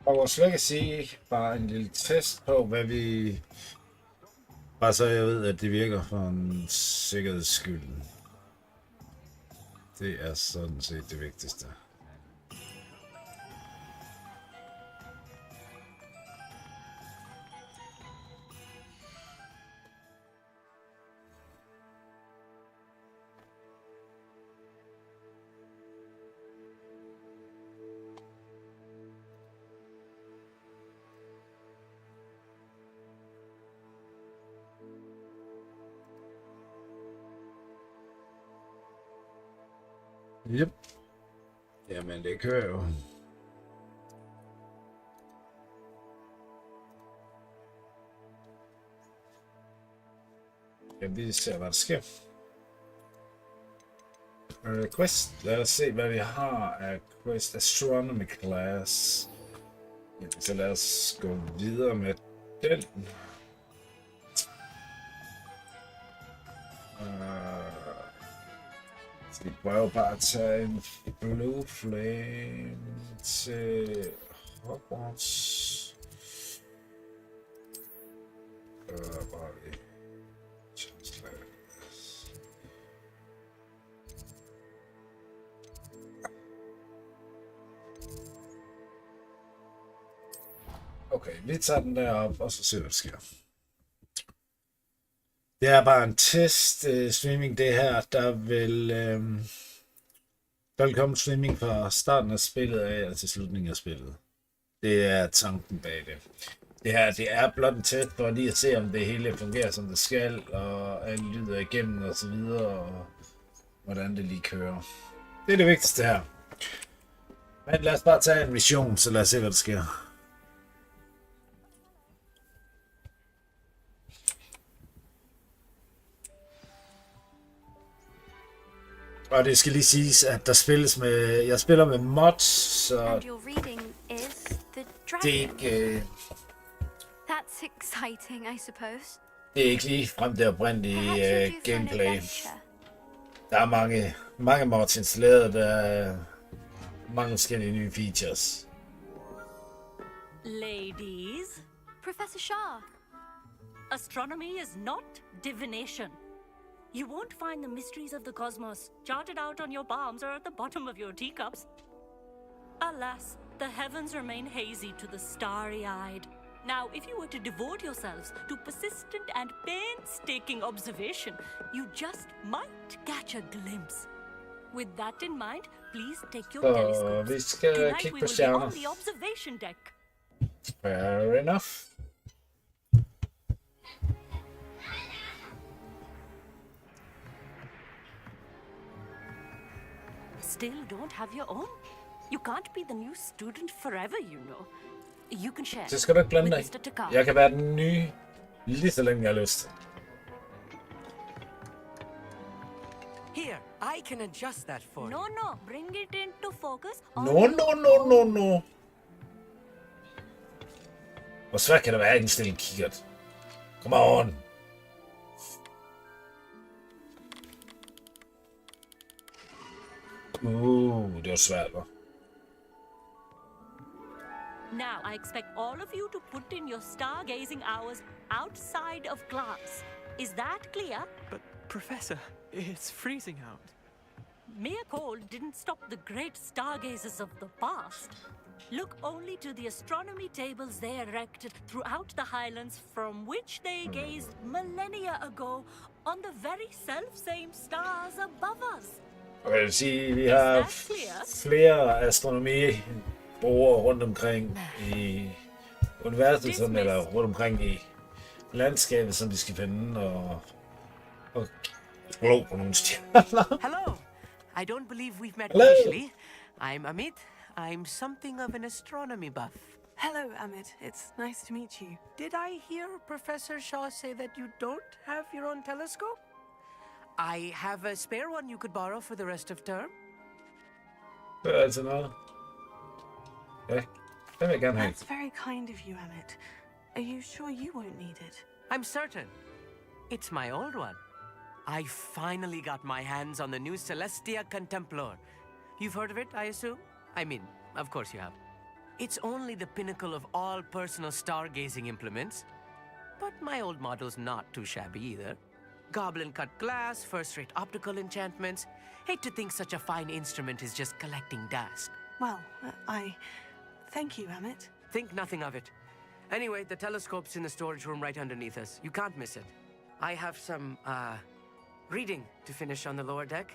Hogwarts Legacy, bare en lille test på, hvad vi... Bare så jeg ved, at det virker for en sikkerheds skyld. Det er sådan set det vigtigste. Yep. Jamen, det kører jo. Jamen, vi ser, hvad der sker. Quest. Lad os se, hvad vi har af Quest Astronomy Class. Jamen, så lad os gå videre med den. Vi prøver jo bare at tage en Blue Flame til Hogwarts. Bare lige. Okay, vi tager den derop, og så ser vi, hvad der sker. Det er bare en test streaming det her. Der vil komme streaming fra starten af spillet af og til slutningen af spillet. Det er tanken bag det. Det her, det er blot en test for lige at se, om det hele fungerer som det skal, og alle lyder igennem og så videre, og hvordan det lige kører. Det er det vigtigste her. Men lad os bare tage en mission, så lad os se, hvad der sker. Og det skal lige siges, at der spilles med... Jeg spiller med mods, så... Det er ikke... That's exciting, I suppose. Det er ikke lige frem det oprindelige gameplay. Der er mange mods installeret, der er mange forskellige nye features. Ladies, Professor Shah. astronomy is not divination. You won't find the mysteries of the cosmos charted out on your palms or at the bottom of your teacups. Alas, the heavens remain hazy to the starry-eyed. Now, if you were to devote yourselves to persistent and painstaking observation, you just might catch a glimpse. With that in mind, please take your telescopes. Vi skal Tonight kigge we på will be on stjerner. the observation deck. Fair enough. Still don't have your own? You can't be the new student forever, you know. You can share. Så skal du ikke blande dig. with Mr. Takar. Jeg kan være den nye, lige så længe jeg har lyst. Here, I can adjust that for you. No, bring it into focus. No. Hvor svært kan det være at indstille en kikkert? Come on. Det var svært, hva'? Now, I expect all of you to put in your stargazing hours outside of class. Is that clear? But, Professor, it's freezing out. Mere cold didn't stop the great stargazers of the past. Look only to the astronomy tables they erected throughout the highlands from which they gazed millennia ago on the very self-same stars above us. Og jeg vil sige, vi har flere astronomibrugere rundt omkring i universet, sådan, eller rundt omkring i landskabet, som de skal finde og glo på nogle stjerner. Hello. I don't believe we've met Hello. officially. I'm Amit. I'm something of an astronomy buff. Hello, Amit. It's nice to meet you. Did I hear Professor Shaw say that you don't have your own telescope? I have a spare one you could borrow for the rest of term. Det er altså noget. Ja, det vil jeg gerne have. That's very kind of you, Amit. Are you sure you won't need it? I'm certain. It's my old one. I finally got my hands on the new Celestia Contemplar. You've heard of it, I assume? I mean, of course you have. It's only the pinnacle of all personal stargazing implements. But my old model's not too shabby either. Goblin-cut glass, first-rate optical enchantments. Hate to think such a fine instrument is just collecting dust. Well, I thank you, Amit. Think nothing of it. Anyway, the telescope's in the storage room right underneath us. You can't miss it. I have some, reading to finish on the lower deck.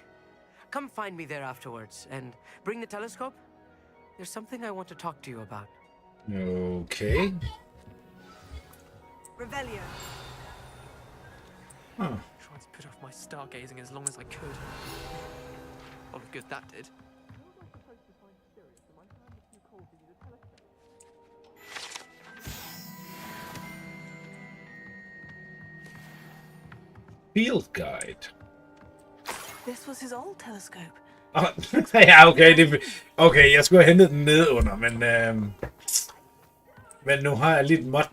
Come find me there afterwards, and bring the telescope. There's something I want to talk to you about. Okay. Revelio. Huh. Tried to put off my stargazing as long as I could. All of good that did. Field guide. This was his old telescope. Ja, okay, jeg skulle have hentet den ned under, men nu har jeg lige et mod,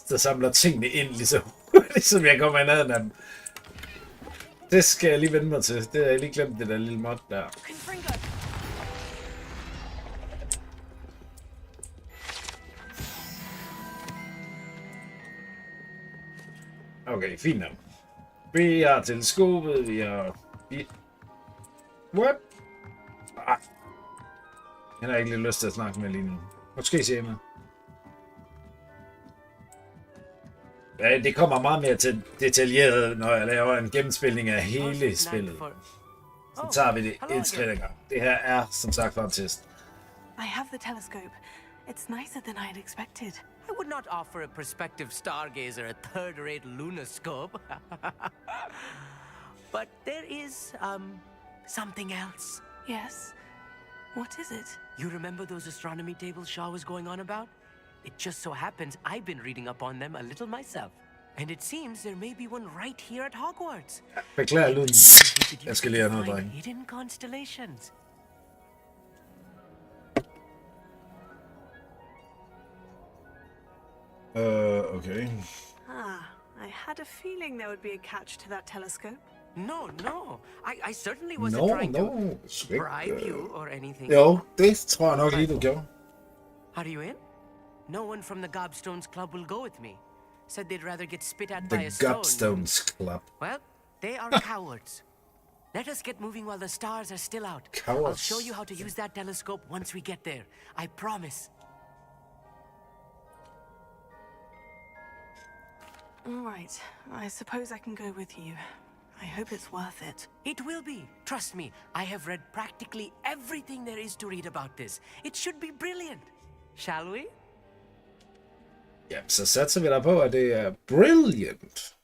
der samler tingene ind lige så hurtigt, som jeg kommer i nærheden af dem. Det skal jeg lige vende mig til. Det har jeg lige glemt, det der lille mod der. Okay, fint nok. Vi har teleskopet, vi har... What? Ah. Jeg har ikke lidt lyst til at snakke med lige nu. Måske senere. Ja, det kommer meget mere til detaljeret, når jeg laver en gennemspilning af hele spillet. Så tager vi det et skridt ad gang. Det her er, som sagt, bare en test. I have the telescope. It's nicer than I had expected. I would not offer a prospective stargazer a third-rate lunoscope. But there is, something else. Yes. What is it? You remember those astronomy tables Shaw was going on about? It just so happens I've been reading up on them a little myself. And it seems there may be one right here at Hogwarts. Beklager lyden. Jeg skal lige have noget, dreng. Hidden constellations. Okay. I had a feeling there would be a catch to that telescope. No. I certainly wasn't trying to bribe you or anything. Jo, det tror jeg nok lige, du gjorde. Are you in? No one from the Gobstones Club will go with me. Said they'd rather get spit at by a The stone. Gobstones Club. Well, they are cowards. Let us get moving while the stars are still out. Cowards. I'll show you how to use that telescope once we get there. I promise. All right. I suppose I can go with you. I hope it's worth it. It will be. Trust me, I have read practically everything there is to read about this. It should be brilliant. Shall we? Ja, så satser vi der på, at det er brilliant.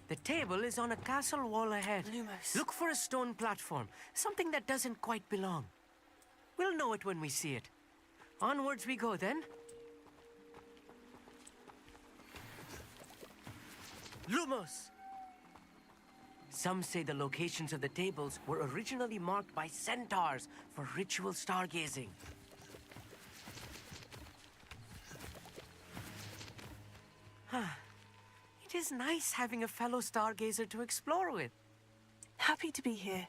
The table is on a castle wall ahead. Lumos. Look for a stone platform, something that doesn't quite belong. We'll know it when we see it. Onwards we go then. Lumos! Some say the locations of the tables were originally marked by centaurs for ritual stargazing. It is nice having a fellow stargazer to explore with. Happy to be here.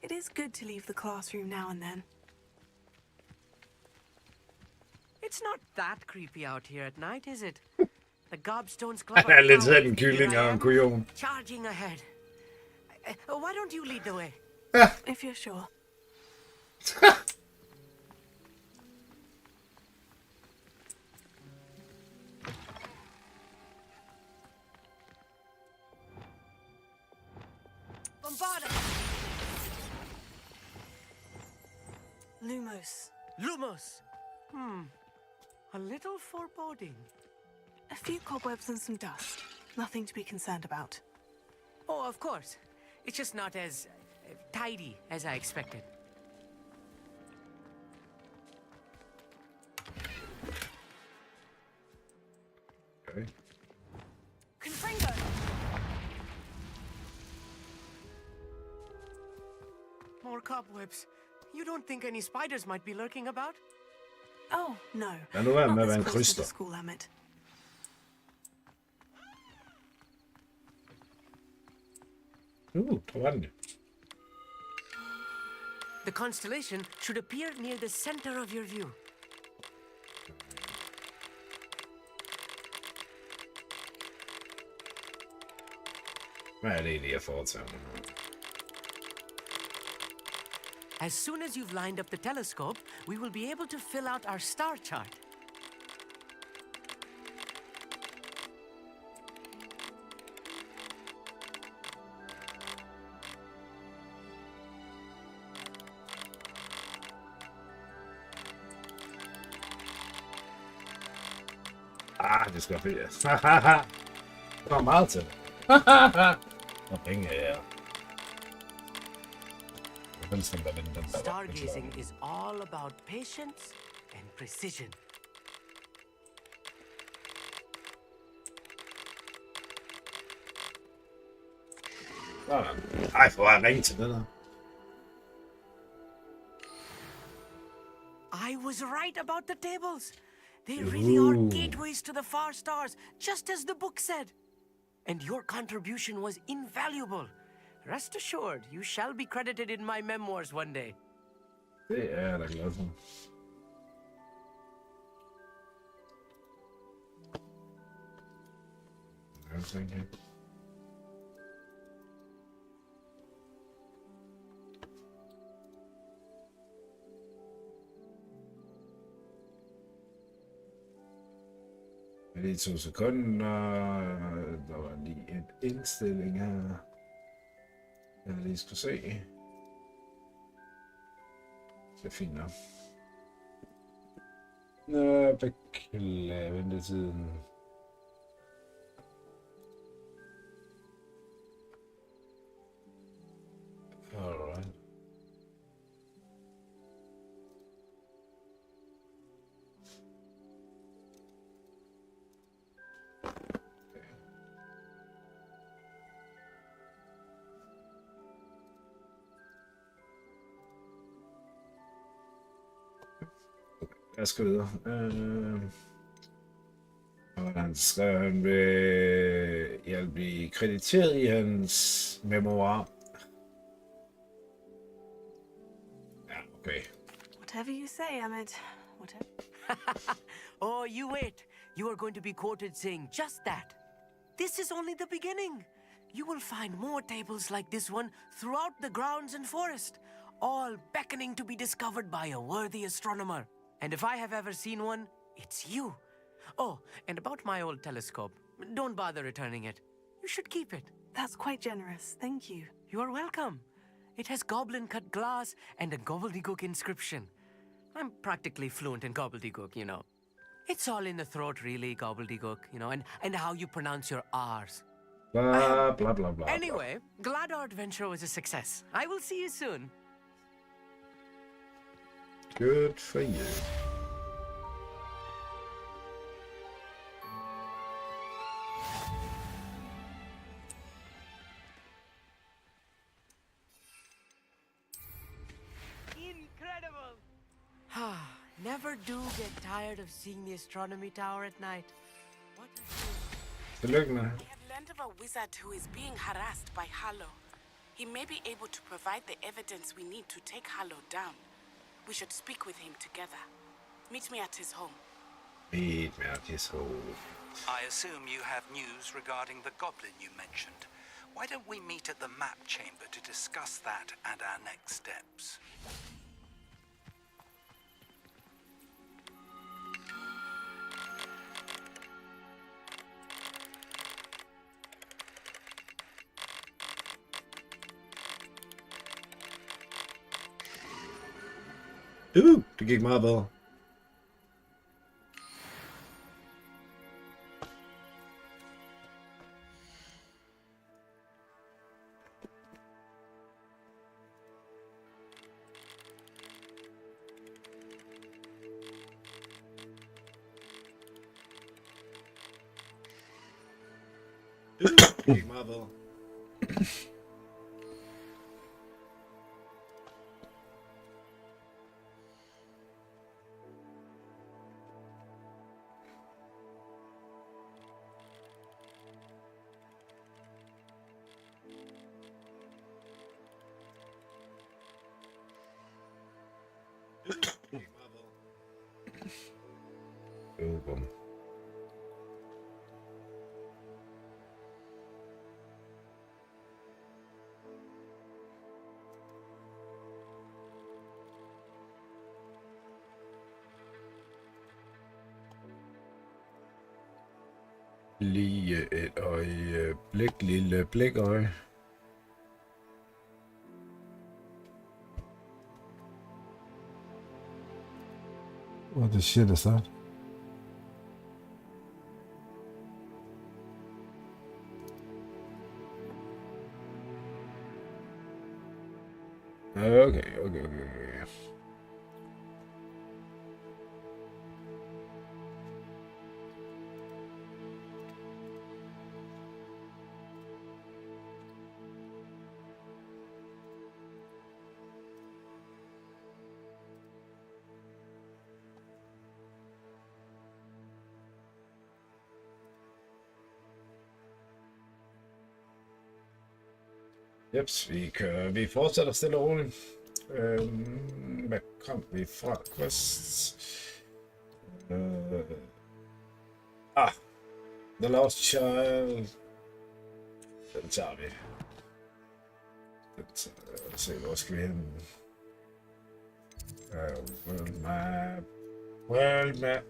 It is good to leave the classroom now and then. It's not that creepy out here at night, is it? The Gobstones Club Han er lidt are sådan en kylling og en kujon. charging ahead. Why don't you lead the way? If you're sure. Bombarda! Lumos. Lumos! A little foreboding. A few cobwebs and some dust. Nothing to be concerned about. Oh, of course. It's just not as tidy as I expected. Okay. Confringo! More cobwebs. You don't think any spiders might be lurking about? Oh, no. Lad nu være Not med at this være en close to the kryster. school, Amit. Der var den. The constellation should appear near the center of your view. Hvad er det egentlig, jeg foretager mig? As soon as you've lined up the telescope, we will be able to fill out our star chart. Det skal være fedt. Der er meget til. Og penge her. Stargazing is all about patience and precision. Ej, for at ringe til det der. I was right about the tables. They really are gateways to the far stars, just as the book said. And your contribution was invaluable. Rest assured, you shall be credited in my memoirs one day. Det er jeg da glad for. Okay. Lige 2 sekunder. Der var lige en indstilling her. Jeg lige skulle se. Det er fint nok. Beklage ventetiden. Alright. Jeg skal videre. Og han skrev, han vil blive krediteret i hans memoir. Ja, okay. Whatever you say, Ahmed. Whatever. Oh, you wait. You are going to be quoted saying just that. This is only the beginning. You will find more tables like this one throughout the grounds and forest, all beckoning to be discovered by a worthy astronomer. And if I have ever seen one, it's you. Oh, and about my old telescope, don't bother returning it. You should keep it. That's quite generous. Thank you. You are welcome. It has goblin-cut glass and a gobbledygook inscription. I'm practically fluent in gobbledygook, you know. It's all in the throat, really, gobbledygook, you know, and how you pronounce your R's. Blah, blah, blah, blah. Anyway, glad our adventure was a success. I will see you soon. Good for you. Incredible! Never do get tired of seeing the astronomy tower at night. What a Tillykke med. I have learned of a wizard who is being harassed by Harlow. He may be able to provide the evidence we need to take Harlow down. We should speak with him together. Meet me at his home. Meet me at his home. I assume you have news regarding the goblin you mentioned. Why don't we meet at the map chamber to discuss that and our next steps? Det gik meget bedre. Det gik meget bedre. bum. Lige et øjeblik, lille blikøje. What the shit is that? Okay. Jeps, vi fortsætter stille og roligt. Hvad kom vi fra? Quest. The Lost Child. Den tager vi. Se, hvor skal vi hen? World map. World map.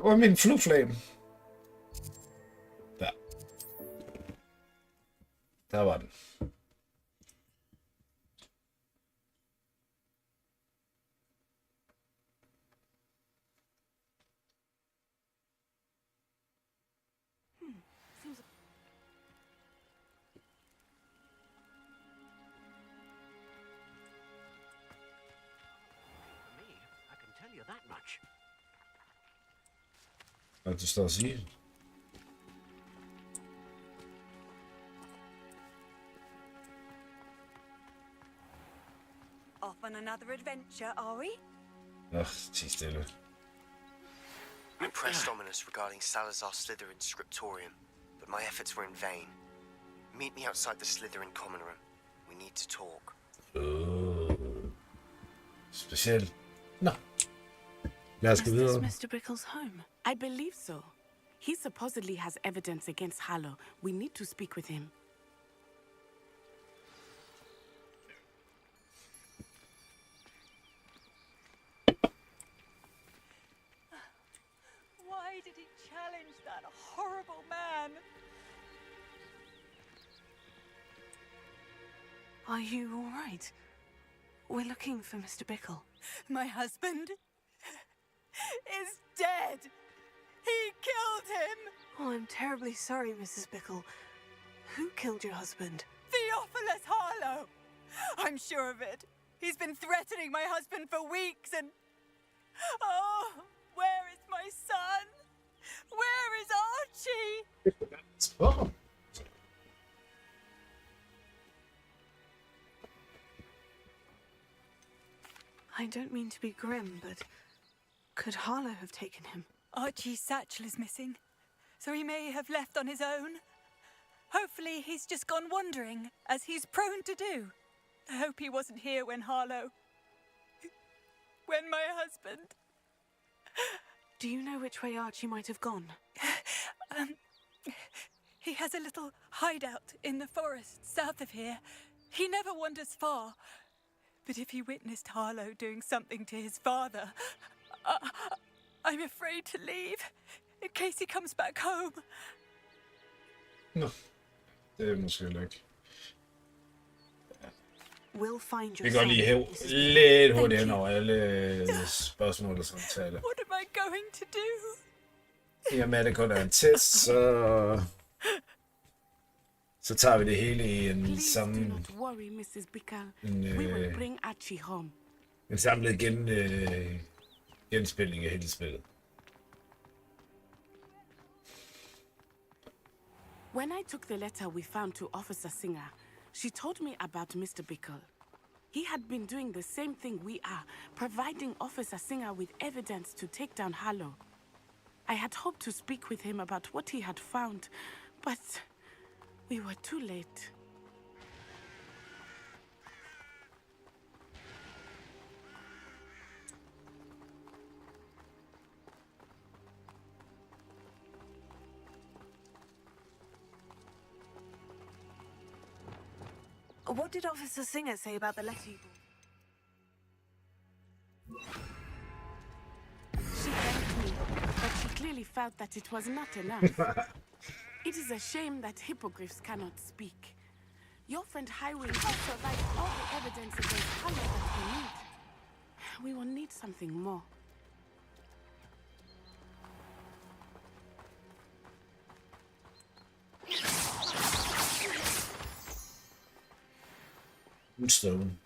Hvor er min flugflame? Der. Der var den. Hvad du står og siger? Off on another adventure, are we? Tig stille. Impressed ominous regarding Salazar Slytherin's scriptorium, but my efforts were in vain. Meet me outside the Slytherin common room. We need to talk. Specielt. Nå. Lad os gå videre. Is this Mr. Bickle's home? I believe so. He supposedly has evidence against Harlow. We need to speak with him. Why did he challenge that horrible man? Are you all right? We're looking for Mr. Bickle. My husband is dead. He killed him. Oh, I'm terribly sorry, Mrs. Bickle. Who killed your husband? Theophilus Harlow. I'm sure of it. He's been threatening my husband for weeks and... Oh, where is my son? Where is Archie? Oh. I don't mean to be grim, but could Harlow have taken him? Archie's satchel is missing, so he may have left on his own. Hopefully he's just gone wandering, as he's prone to do. I hope he wasn't here when Harlow... when my husband... Do you know which way Archie might have gone? He has a little hideout in the forest south of here. He never wanders far. But if he witnessed Harlow doing something to his father, I'm afraid to leave, in case he comes back home. Nå, det er måske ikke. We'll find your Vi går lige hæv lidt hurtigt hen over alle spørgsmål og samtaler. What am I going to do? I og med, at det kun er en test, så tager vi det hele i en Please do not worry, Mrs. Bickle. We will bring Archie home. En samlet genspilning af hele spillet. When I took the letter we found to Officer Singer, she told me about Mr. Bickle. He had been doing the same thing we are, providing Officer Singer with evidence to take down Harlow. I had hoped to speak with him about what he had found, but we were too late. What did Officer Singer say about the letter you brought? She thanked me, but she clearly felt that it was not enough. It is a shame that hippogriffs cannot speak. Your friend Highwind has provided all the evidence against Harlow that we need. We will need something more. Stone.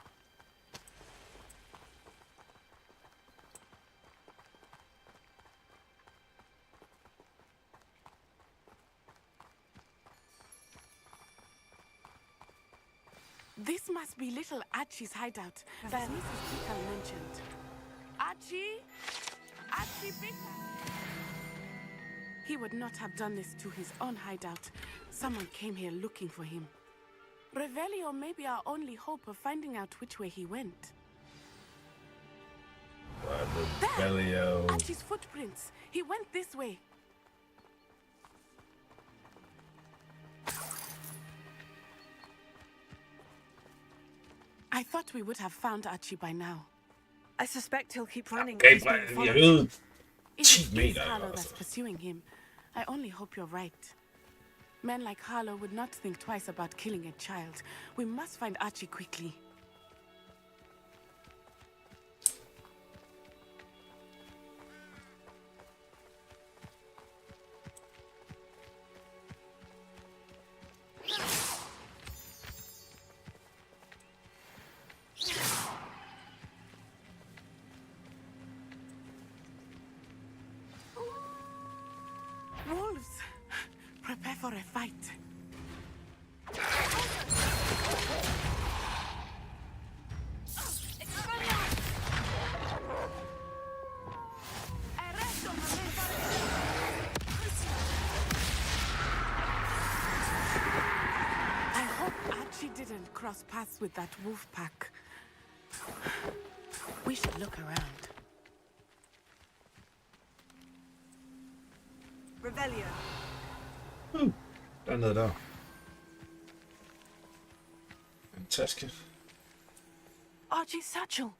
This must be little Archie's hideout that Mrs. Pickle mentioned. Archie? Archie Pickle? He would not have done this to his own hideout. Someone came here looking for him. Revelio may be our only hope of finding out which way he went. Revelio. Archie's footprints. He went this way. I thought we would have found Archie by now. I suspect he'll keep running. Okay, He's being but followed. you It cheat me is Harlow though. that's pursuing him. I only hope you're right. Men like Harlow would not think twice about killing a child. We must find Archie quickly. Wolves! Prepare for a fight. I hope Archie didn't cross paths with that wolf pack. We should look around. Revelio. Dernede der. En taske. Archie's satchel.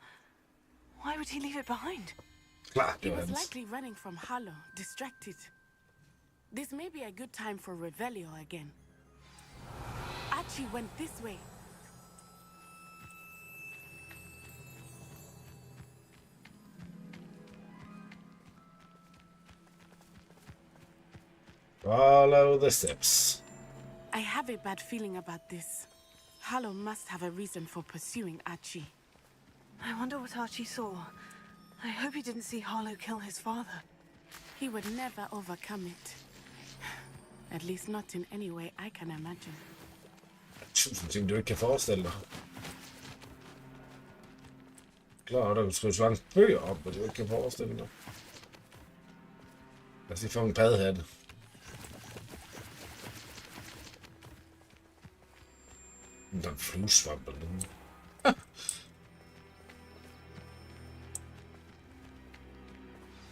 Why would he leave it behind? Klart, He det var was hans. likely running from Harlow, distracted. This may be a good time for Revelio again. Archie went this way. Follow the steps. I have a bad feeling about this. Harlow must have a reason for pursuing Archie. I wonder what Archie saw. I hope he didn't see Harlow kill his father. He would never overcome it. At least not in any way I can imagine. Tusind ting, du ikke kan forestille dig. Klar, at der kan skrives mange bøger op, og du ikke kan forestille dig. Lad os lige få en paddehatte. Der er en fluesvamp eller noget.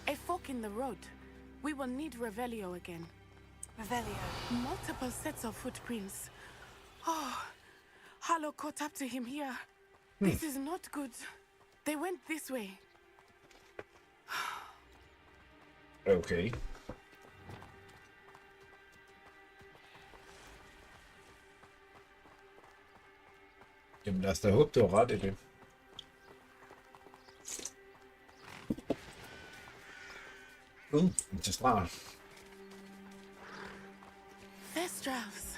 A fork in the road. We will need Revelio again. Revelio. Multiple sets of footprints. Oh, Harlow caught up to him here. This is not good. They went this way. Okay. Jamen lad os da håbe, det var ret i det. En testral. Thestrals.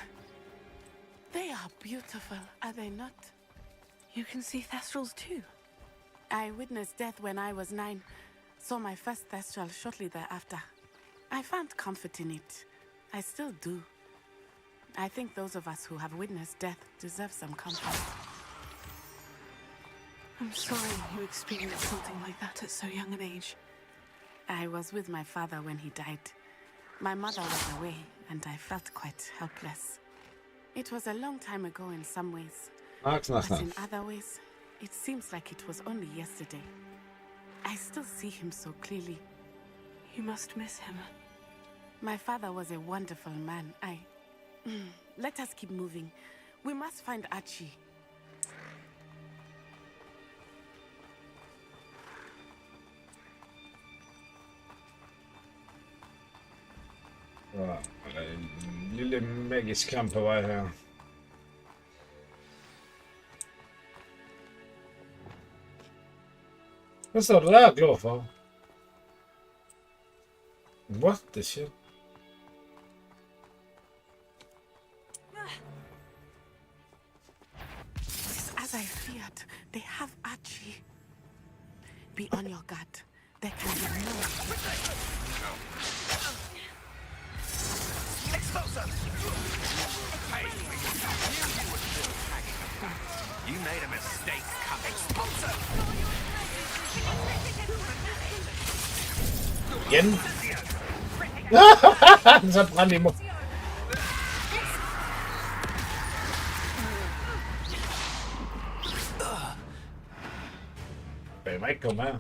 They are beautiful, are they not? You can see Thestrals too. I witnessed death when I was 9. Saw my first Thestral shortly thereafter. I found comfort in it. I still do. I think those of us who have witnessed death deserve some comfort. I'm sorry you experienced something like that at so young an age. I was with my father when he died. My mother was away, and I felt quite helpless. It was a long time ago in some ways, but in other ways, it seems like it was only yesterday. I still see him so clearly. You must miss him. My father was a wonderful man. Let us keep moving. We must find Archie. Der er en lille magisk kamp på vej her. Hvad står du der og glor for? What the shit? It's as I feared. They have Archie. Be on your guard. There can be more. Explosive! Hey, you made a mistake coming. Explosive! Igen? Så brændte I mig. Jeg må ikke komme her.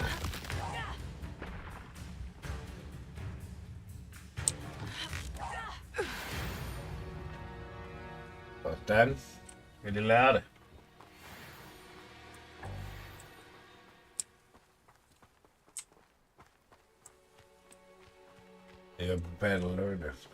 Sådan. Vil I lære det? Jeg battle learn it.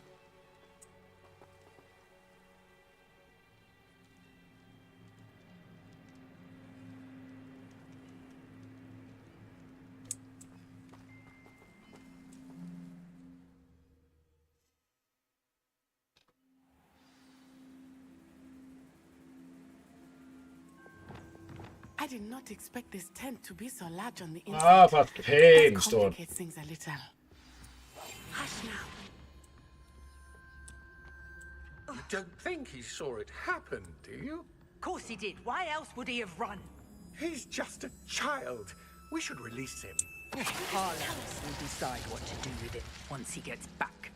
I did not expect this tent to be so large on the inside. Ah, for That pænt stort. complicates things a little. Hush now. You don't think he saw it happen, do you? Of course he did. Why else would he have run? He's just a child. We should release him. Carlos will decide what to do with him once he gets back.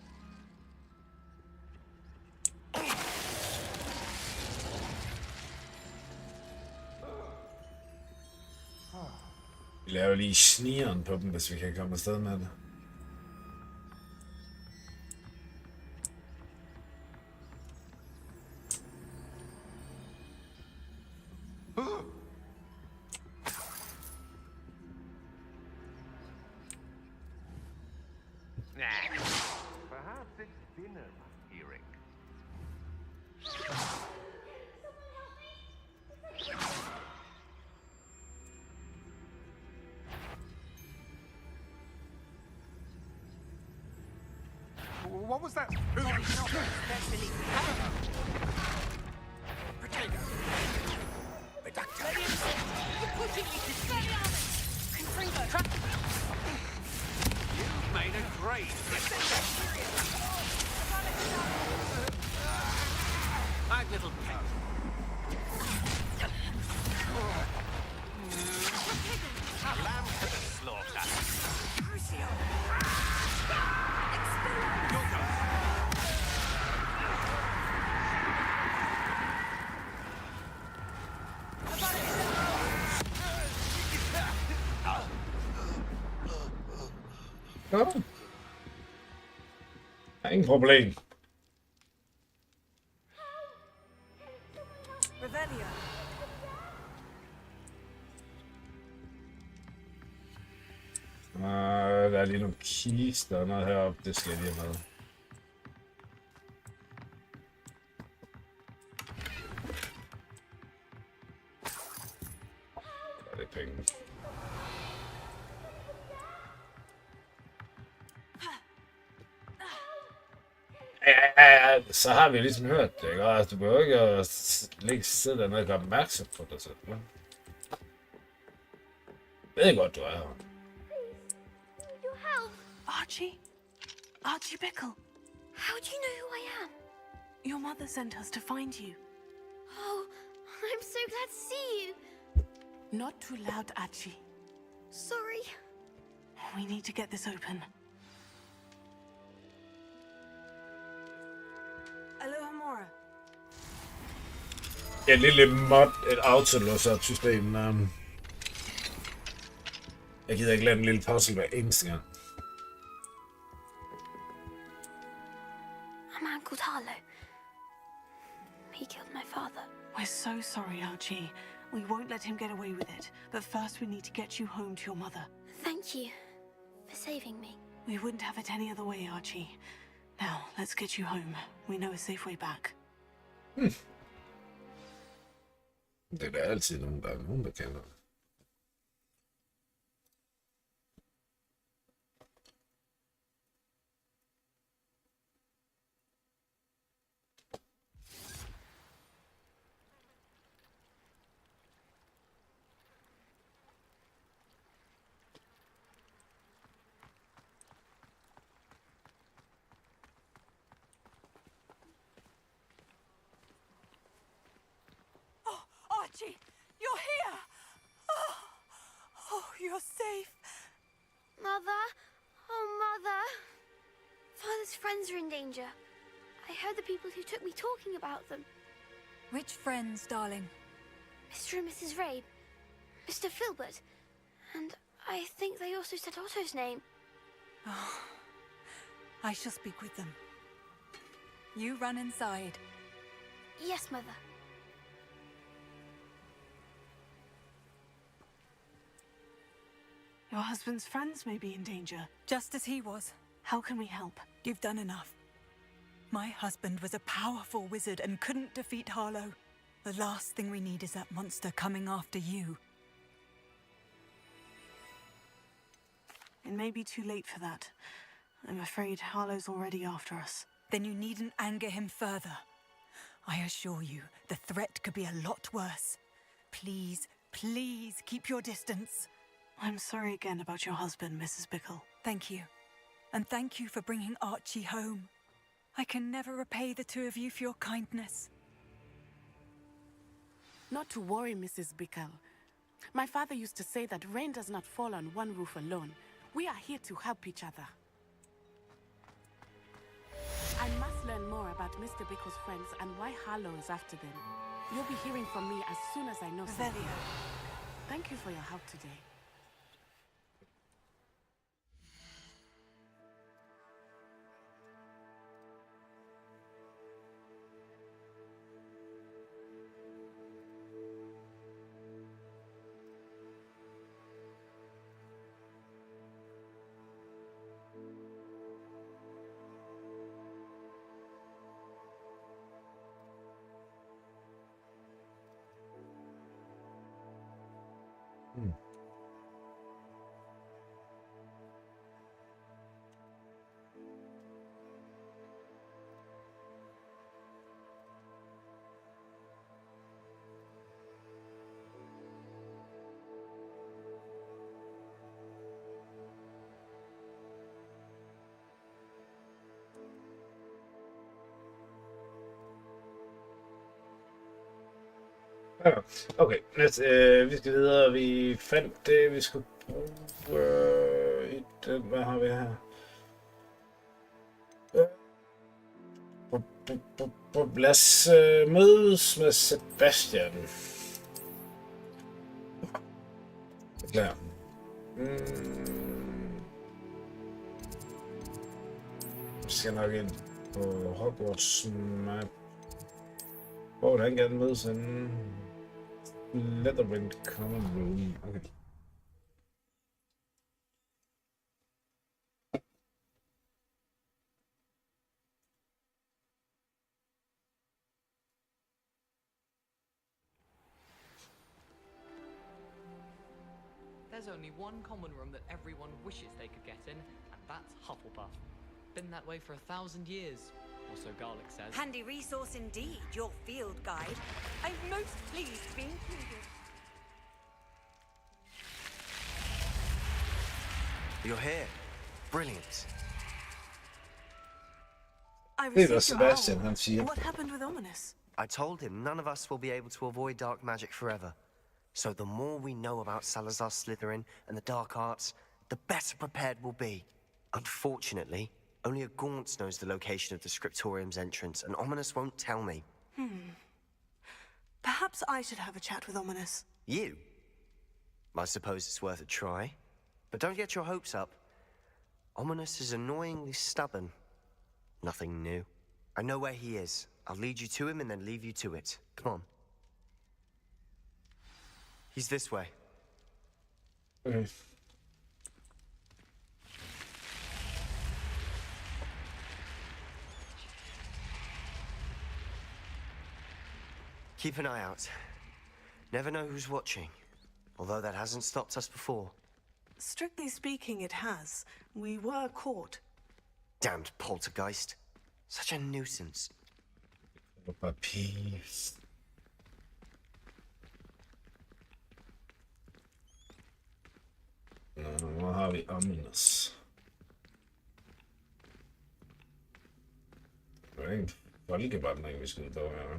Vi laver lige snigeren på dem, hvis vi kan komme afsted med det. Perhaps it's been a hearing. What was that? You've made a great my little pet. A lamb to the slaughter. Your go. Godt. Der er ingen problem. Revelio. Der er lige nogle kister og noget heroppe. Det skal jeg lige have med. Der er det penge. Ja, så har vi ligesom hørt det, ikke? Altså, du behøver ikke at ligge sidde dernede og gøre opmærksom på dig selv. Jeg ved godt, du er her. You help. Archie? Archie Bickle. How do you know who I am? Your mother sent us to find you. Oh, I'm so glad to see you. Not too loud, Archie. Sorry. We need to get this open. Alohomora. Et lille mod, et autolås system. Jeg gider ikke lade en lille puzzle hver eneste gang. A man called Harlow. He killed my father. We're so sorry, Archie. We won't let him get away with it. But first we need to get you home to your mother. Thank you for saving me. We wouldn't have it any other way, Archie. Now, let's get you home. We know a safe way back. Det er da altid nogen, der kan noget. Archie, you're here! Oh, you're safe. Mother? Oh, Mother. Father's friends are in danger. I heard the people who took me talking about them. Which friends, darling? Mr. and Mrs. Rabe, Mr. Filbert, and I think they also said Otto's name. Oh, I shall speak with them. You run inside. Yes, Mother. Your husband's friends may be in danger. Just as he was. How can we help? You've done enough. My husband was a powerful wizard and couldn't defeat Harlow. The last thing we need is that monster coming after you. It may be too late for that. I'm afraid Harlow's already after us. Then you needn't anger him further. I assure you, the threat could be a lot worse. Please, please keep your distance. I'm sorry again about your husband, Mrs. Bickle. Thank you. And thank you for bringing Archie home. I can never repay the two of you for your kindness. Not to worry, Mrs. Bickle. My father used to say that rain does not fall on one roof alone. We are here to help each other. I must learn more about Mr. Bickle's friends and why Harlow is after them. You'll be hearing from me as soon as I know something. Velia. Thank you for your help today. Ja, okay, vi skal videre. Vi fandt det, vi skulle bruge i den. Hvad har vi her? Lad os mødes med Sebastian. Klar. Vi skal nok ind på Hogwarts map. Hvor vil han gerne mødes henne? Leatherwind Common Room. Okay. There's only one common room that everyone wishes they could get in, and that's Hufflepuff. Been that way for 1,000 years, or so Garlic says. Handy resource indeed, your field guide. I'm most pleased to be included. You're here. Brilliant. I Det var received your Sebastian, owl. han siger. What happened with Ominous? I told him none of us will be able to avoid dark magic forever. So the more we know about Salazar Slytherin and the dark arts, the better prepared we'll be. Unfortunately, only a Gaunt knows the location of the Scriptorium's entrance, and Ominous won't tell me. Perhaps I should have a chat with Ominous. You? I suppose it's worth a try. But don't get your hopes up. Ominous is annoyingly stubborn. Nothing new. I know where he is. I'll lead you to him and then leave you to it. Come on. He's this way. Okay. Keep an eye out. Never know who's watching. Although that hasn't stopped us before. Strictly speaking, it has. We were caught. Damned poltergeist. Such a nuisance. Papir. Nu har vi Ominous. Det er en folkevandring, vi skal ud på her.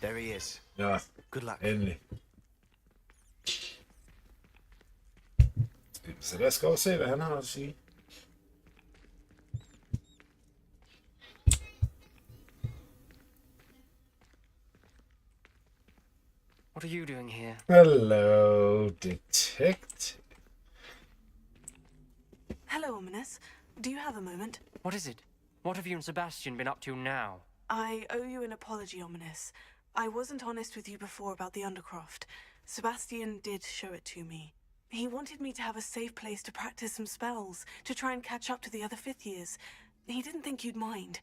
There he is. Ja, Good luck. endelig. Så lad os gå og se, hvad han har at sige. What are you doing here? Hello, detective. Hello, Ominous. Do you have a moment? What is it? What have you and Sebastian been up to now? I owe you an apology, Ominous. I wasn't honest with you before about the Undercroft. Sebastian did show it to me. He wanted me to have a safe place to practice some spells, to try and catch up to the other fifth years. He didn't think you'd mind.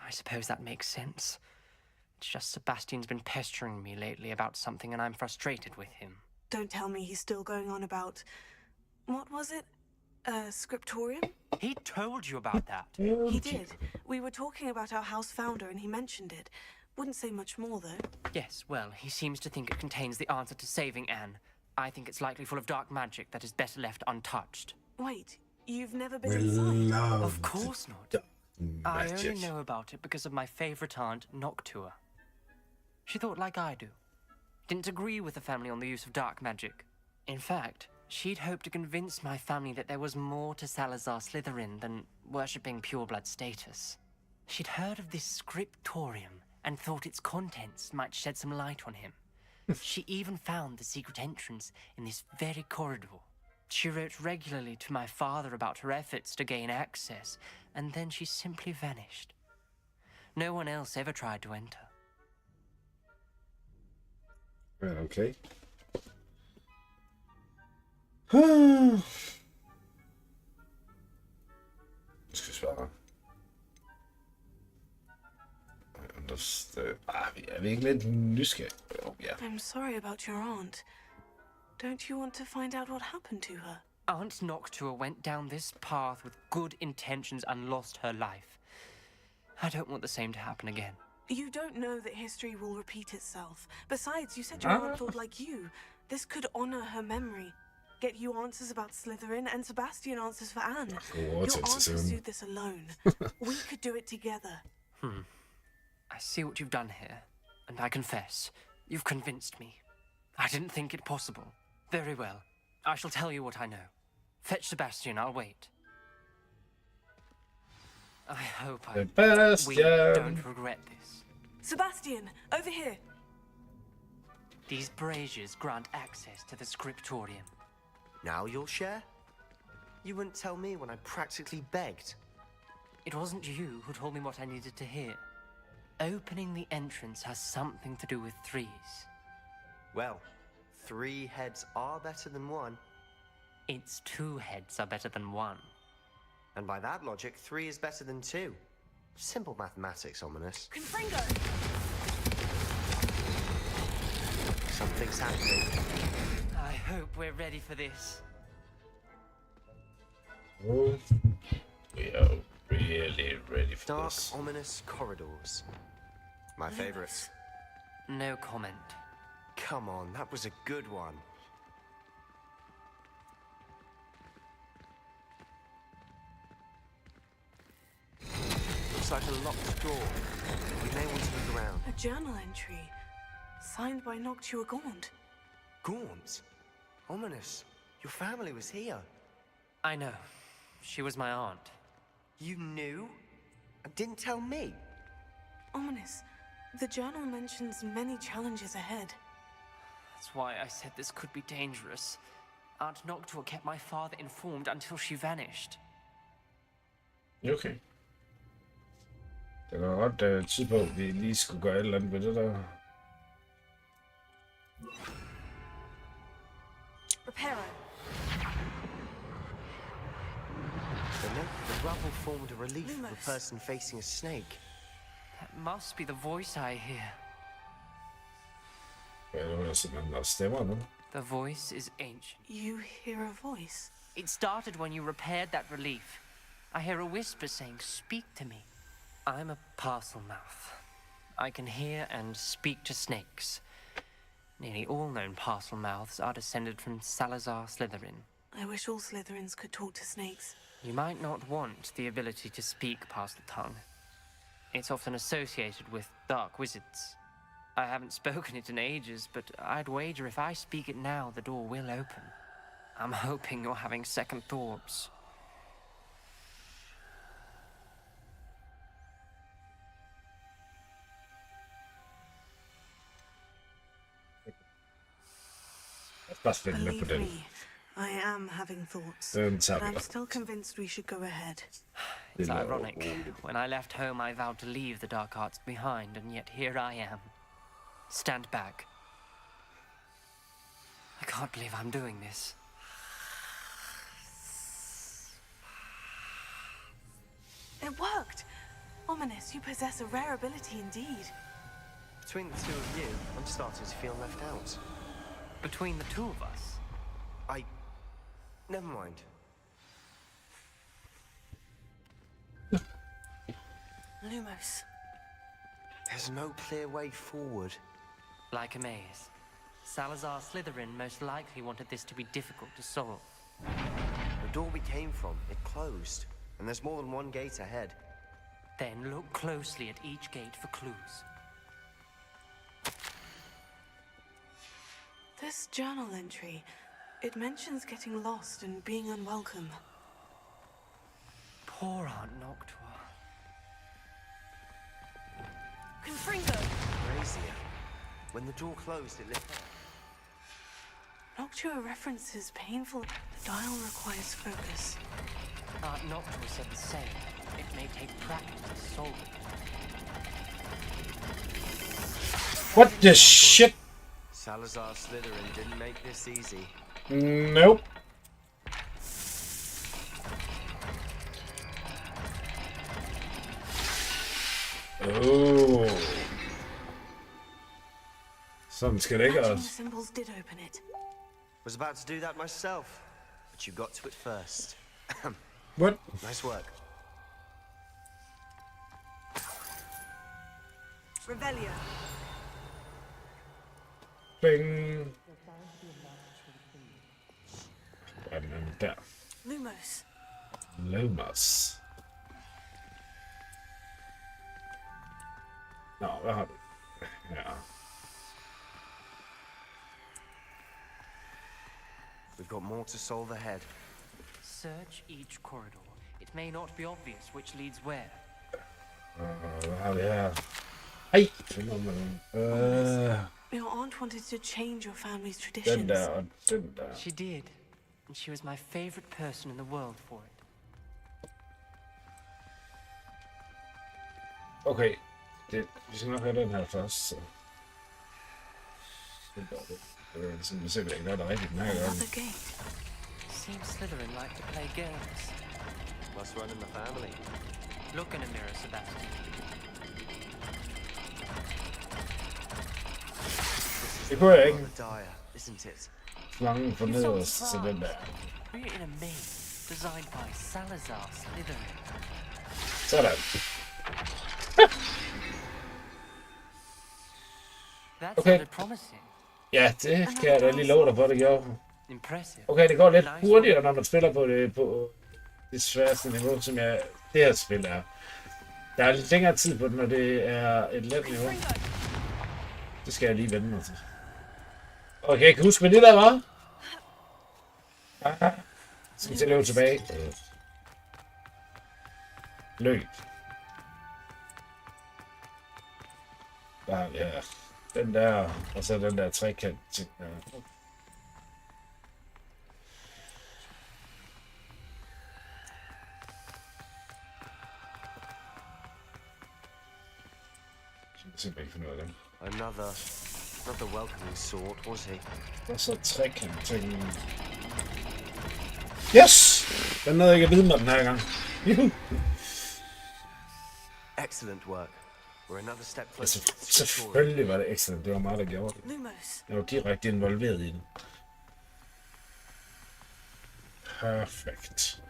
I suppose that makes sense. It's just Sebastian's been pestering me lately about something and I'm frustrated with him. Don't tell me he's still going on about... What was it? Scriptorium? He told you about that. He did. We were talking about our house founder and he mentioned it. Wouldn't say much more, though. Yes, well, he seems to think it contains the answer to saving Anne. I think it's likely full of dark magic that is better left untouched. Wait, you've never been inside? Of course not. I only know about it because of my favourite aunt, Noctua. She thought like I do. Didn't agree with the family on the use of dark magic. In fact, she'd hoped to convince my family that there was more to Salazar Slytherin than worshipping pureblood status. She'd heard of this scriptorium and thought its contents might shed some light on him. She even found the secret entrance in this very corridor. She wrote regularly to my father about her efforts to gain access, and then she simply vanished. No one else ever tried to enter. Okay. Skal svare. Er vi ikke lidt nysgerrige? Oh, yeah. I'm sorry about your aunt. Don't you want to find out what happened to her? Aunt Noctua went down this path with good intentions and lost her life. I don't want the same to happen again. You don't know that history will repeat itself. Besides, you said your aunt thought like you. This could honor her memory. Get you answers about Slytherin and Sebastian answers for Anne. Your aunt pursued this alone. We could do it together. I see what you've done here, and I confess, you've convinced me. I didn't think it possible. Very well. I shall tell you what I know. Fetch Sebastian, I'll wait. I hope we don't regret this. Sebastian, over here. These braziers grant access to the scriptorium. Now you'll share? You wouldn't tell me when I practically begged. It wasn't you who told me what I needed to hear. Opening the entrance has something to do with threes. Well, 3 heads are better than 1. Its 2 heads are better than 1. And by that logic, 3 is better than 2. Simple mathematics, Ominous. Confringo! Something's happening. I hope we're ready for this. Oh, we are really ready for Dark, this. ominous corridors. My favorite. No comment. Come on, that was a good one. Looks like a locked door. We may want to look around. A journal entry. Signed by Noctua Gaunt. Gaunt? Ominous. Your family was here. I know. She was my aunt. You knew? And didn't tell me? Ominous. The journal mentions many challenges ahead. That's why I said this could be dangerous. Aunt Noctua kept my father informed until she vanished. Okay. Det var godt tidspunkt, vi lige skulle gøre et eller andet ved det der. Looks like a locked door. We may want to look around. Looks like a locked door. We may want to look around. Dark, ominous corridors. My favorite. No comment. Come on, that was a good one. I hope we're ready for this. Pero. The rubble formed a relief of Lumos. a person facing a snake. That must be the voice I hear. Ja, det var simpelthen der stemmer nu. The voice is ancient. You hear a voice? It started when you repaired that relief. I hear a whisper saying, "Speak to me." I'm a parcel mouth. I can hear and speak to snakes. Nearly all known parcel mouths are descended from Salazar Slytherin. I wish all Slytherins could talk to snakes. You might not want the ability to speak parcel tongue. It's often associated with dark wizards. I haven't spoken it in ages, but I'd wager if I speak it now, the door will open. I'm hoping you're having second thoughts. Believe me, I am having thoughts. But I'm still convinced we should go ahead. It's ironic. When I left home, I vowed to leave the dark arts behind, and yet here I am. Stand back. I can't believe I'm doing this. It worked! Ominous, you possess a rare ability indeed. Between the two of you, I'm starting to feel left out. Between the two of us? Never mind. Lumos. There's no clear way forward. Like a maze. Salazar Slytherin most likely wanted this to be difficult to solve. The door we came from, it closed. And there's more than one gate ahead. Then look closely at each gate for clues. This journal entry, it mentions getting lost and being unwelcome. Poor Aunt Noctua. Confringo! Brazier. When the door closed, it lit up. Noctua references painful. The dial requires focus. Aunt Noctua said the same. It may take practice to solve it. What the shit? Salazar Slytherin didn't make this easy. Nope. Oh. Sådan skal det ikke Matching også. the symbols did open it. Was about to do that myself, but you got to it first. What? Nice work. Revelio. Bing. Hvad er den anden der? Lumos. Lumos. Nå, hvad har du? Ja. We've got more to solve ahead. Search each corridor. It may not be obvious which leads where. Hvad har vi her? Hej! Your aunt wanted to change your family's Den traditions. der og den der. She did. And she was my favorite person in the world for it. Okay. Vi skal nok have den her først, så. Det går det. Det er simpelthen ikke noget, der er rigtigt den her gang. Another gate. Seems Slytherin like to play games. Must run in the family. Look in a mirror, Sebastian. Det kunne jeg ikke. Dire, isn't it? Slangen for nederst til den der. We're in a maze designed by Salazar Slytherin. Sådan. That Okay. sounded promising. Ja, det kan jeg da lige love dig for, det gjorde. Impressive. Okay, det går lidt hurtigere, når man spiller på det sværeste niveau, som det her spil er. Der er lidt længere tid på det, når det er et let niveau. Det skal jeg lige vende mig til. Okay, jeg kan huske, hvad det der var. Ah, skal vi til at løbe tilbage. Løb. Ja, den der, og så den der trekant ting der. Jeg kan simpelthen ikke finde ud af dem. Another Not the welcoming sort, was he? Og så trekant. Yes! Den nåede jeg ikke at vide mig den her gang. Excellent work. We're another step Ja, closer to the selvfølgelig var det excellent. Det var mig, der gjorde det. Lumos. Jeg var direkte involveret i det. Perfekt.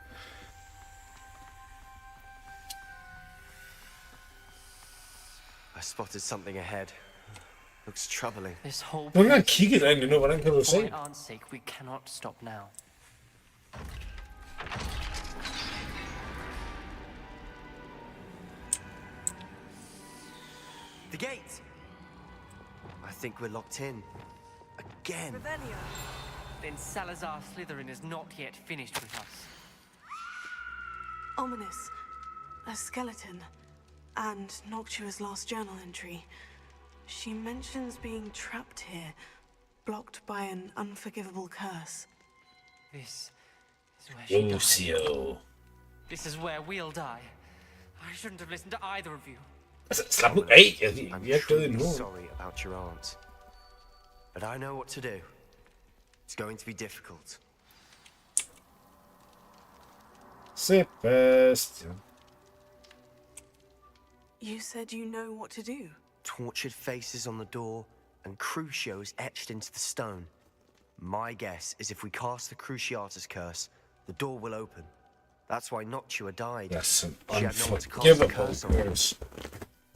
I spotted something ahead. Looks troubling. This whole Du har ikke engang kigget derinde endnu. Hvordan kan du For se? my aunt's sake, we cannot stop now. The gate! I think we're locked in. Again. Revelio. Then Salazar Slytherin is not yet finished with us. Ominous. A skeleton. And Noctua's last journal entry. She mentions being trapped here, blocked by an unforgivable curse. This is where she died. Lucio. This is where we'll die. I shouldn't have listened to either of you. Altså, slap nu af. Jeg er I'm ikke død truly endnu. sorry about your aunt. But I know what to do. It's going to be difficult. Sebastian. You said you know what to do. Tortured faces on the door and Crucios etched into the stone. My guess is if we cast the Cruciatus curse, the door will open. That's why Noctua died. That's an She had no one to cast the unforgivable curse on. curse.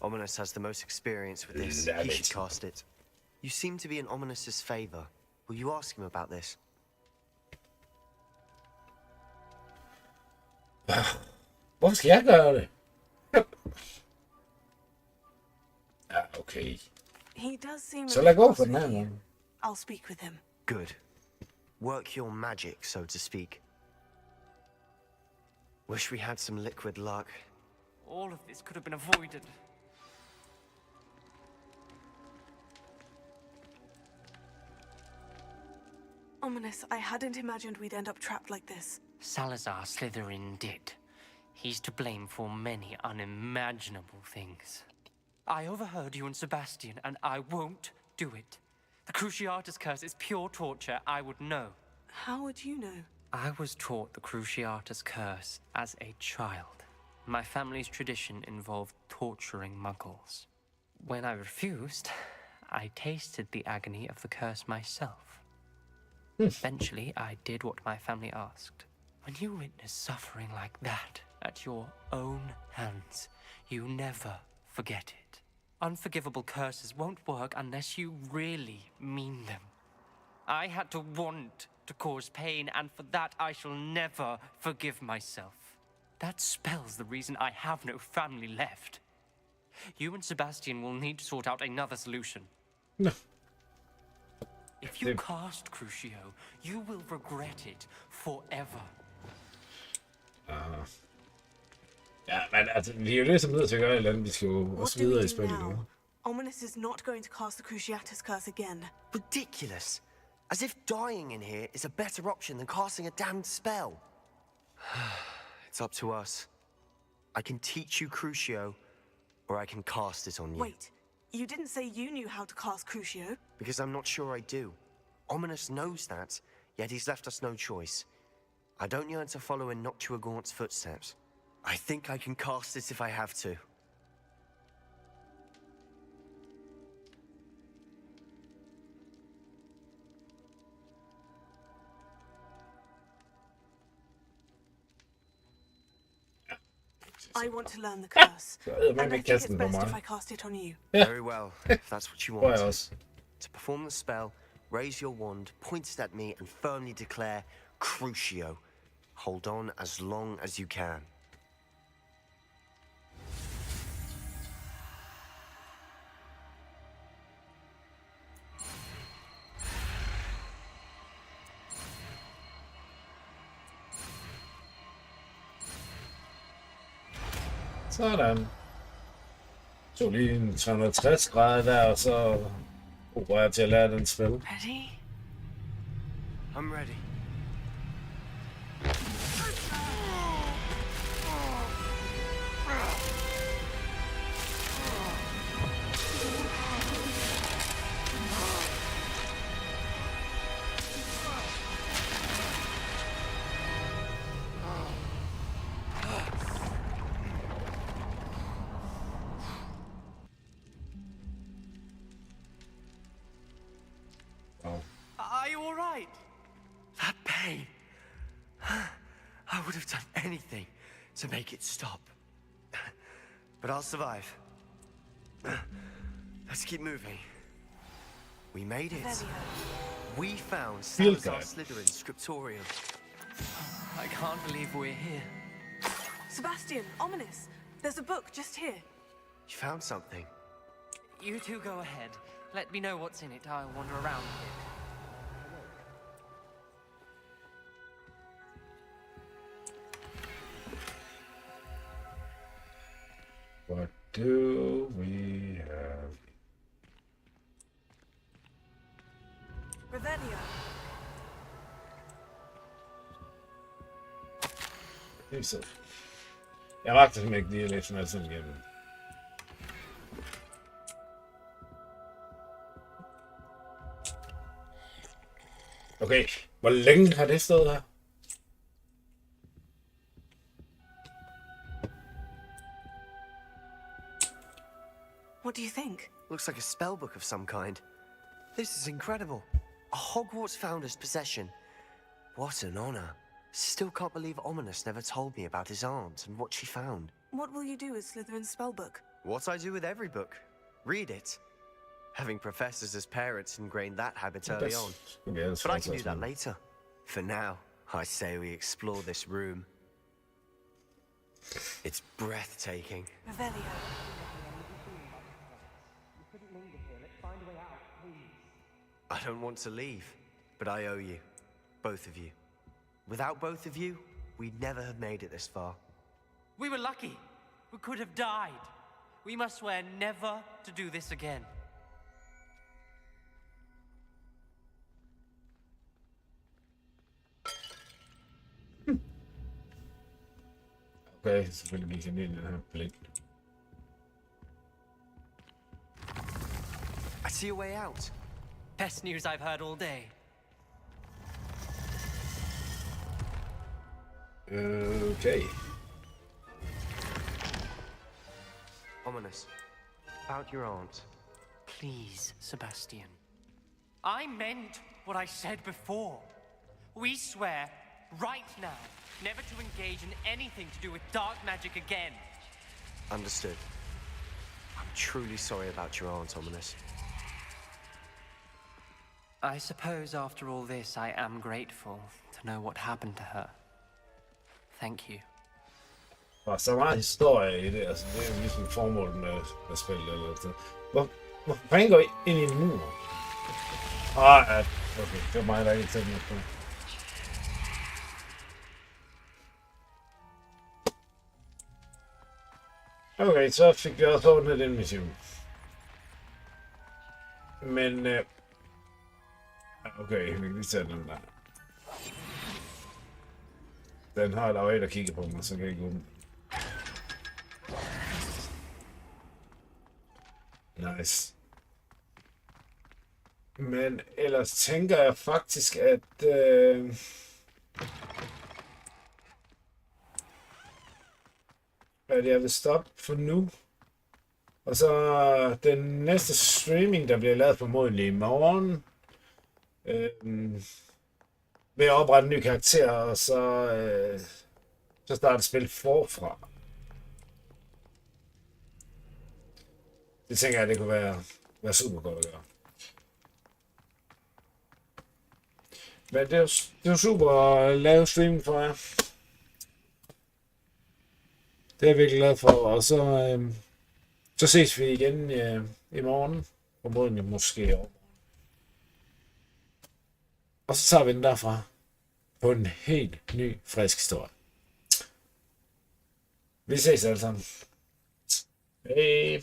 Ominous has the most experience with this. Damn He it. should cast it. You seem to be in Ominous's favor. Will you ask him about this? Hvorfor skal jeg gøre det? Ja, okay. He does seem. Så lad gå for den her gang. I'll speak with him. Good. Work your magic, so to speak. Wish we had some liquid luck. All of this could have been avoided. Ominous, I hadn't imagined we'd end up trapped like this. Salazar Slytherin did. He's to blame for many unimaginable things. I overheard you and Sebastian, and I won't do it. The Cruciatus curse is pure torture. I would know. How would you know? I was taught the Cruciatus curse as a child. My family's tradition involved torturing muggles. When I refused, I tasted the agony of the curse myself. Eventually, I did what my family asked. When you witness suffering like that at your own hands, you never forget it. Unforgivable curses won't work unless you really mean them. I had to want to cause pain, and for that I shall never forgive myself. That spells the reason I have no family left. You and Sebastian will need to sort out another solution. No. If you cast Crucio, you will regret it forever. Ja, men altså, vi er jo ligesom nødt til at gøre et eller andet. Vi skal jo What også do we videre i do spillet now? nu. Ominous is not going to cast the Cruciatus curse again. Ridiculous. As if dying in here is a better option than casting a damned spell. It's up to us. I can teach you Crucio, or I can cast it on you. Wait, you didn't say you knew how to cast Crucio? Because I'm not sure I do. Ominous knows that, yet he's left us no choice. I don't yearn to follow in Noctua Gaunt's footsteps. I think I can cast it if I have to. I want to learn the curse. Så er And I med think it's kasten på best if mig. I cast it on you. Very well, if that's what you Tror jeg want. også. To perform the spell, raise your wand, point it at me, and firmly declare Crucio. Hold on as long as you can. Sådan. Så lige en 360 grader der, og så opererer jeg til at lære den spil. Ready? I'm ready. would have done anything to make it stop. But I'll survive. Let's keep moving. We made it. We found Salazar Slytherin's scriptorium. I can't believe we're here. Sebastian, ominous. There's a book just here. You found something. You two go ahead. Let me know what's in it. I'll wander around a bit. What do we have? Revelio. Det så. Jeg magter simpelthen ikke lige at læse mig sådan igennem. Okay, hvor længe har det stået her? What do you think? Looks like a spellbook of some kind. This is incredible. A Hogwarts founder's possession. What an honor. Still can't believe Ominous never told me about his aunt and what she found. What will you do with Slytherin's spellbook? What I do with every book. Read it. Having professors as parents ingrained that habit early on. But I can do that later. For now, I say we explore this room. It's breathtaking. Revelio. I don't want to leave, but I owe you. Both of you. Without both of you, we'd never have made it this far. We were lucky. We could have died. We must swear never to do this again. Okay, selvfølgelig gik jeg ned i den her blik. I see a way out. Best news I've heard all day. Okay. Ominous. About your aunt. Please, Sebastian. I meant what I said before. We swear, right now, never to engage in anything to do with dark magic again. Understood. I'm truly sorry about your aunt, Ominous. I suppose after all this, I am grateful to know what happened to her. Thank you. Og så meget historie i det, altså det er jo ligesom formålet med spillet eller sådan. Hvorfor fanden går I ind i en mur? Ja, okay, det var mig, der ikke tænkte mig på. Okay, så fik vi også ordnet den mission. Men, okay, vi kan lige tage den der. Den har der jo et at kigge på mig, så kan jeg ikke åbne. Nice. Men ellers tænker jeg faktisk, at jeg vil stoppe for nu. Og så den næste streaming, der bliver lavet formodentlig i morgen, vil jeg oprette en ny karakter, og så starte spil forfra. Det tænker jeg, det kunne være super godt at gøre. Men det er jo super at lave streaming for jer. Det er jeg virkelig glad for, og så ses vi igen i morgen, formodentlig måske over. Og så tager vi den derfra på en helt ny, frisk historie. Vi ses alle sammen. Hej.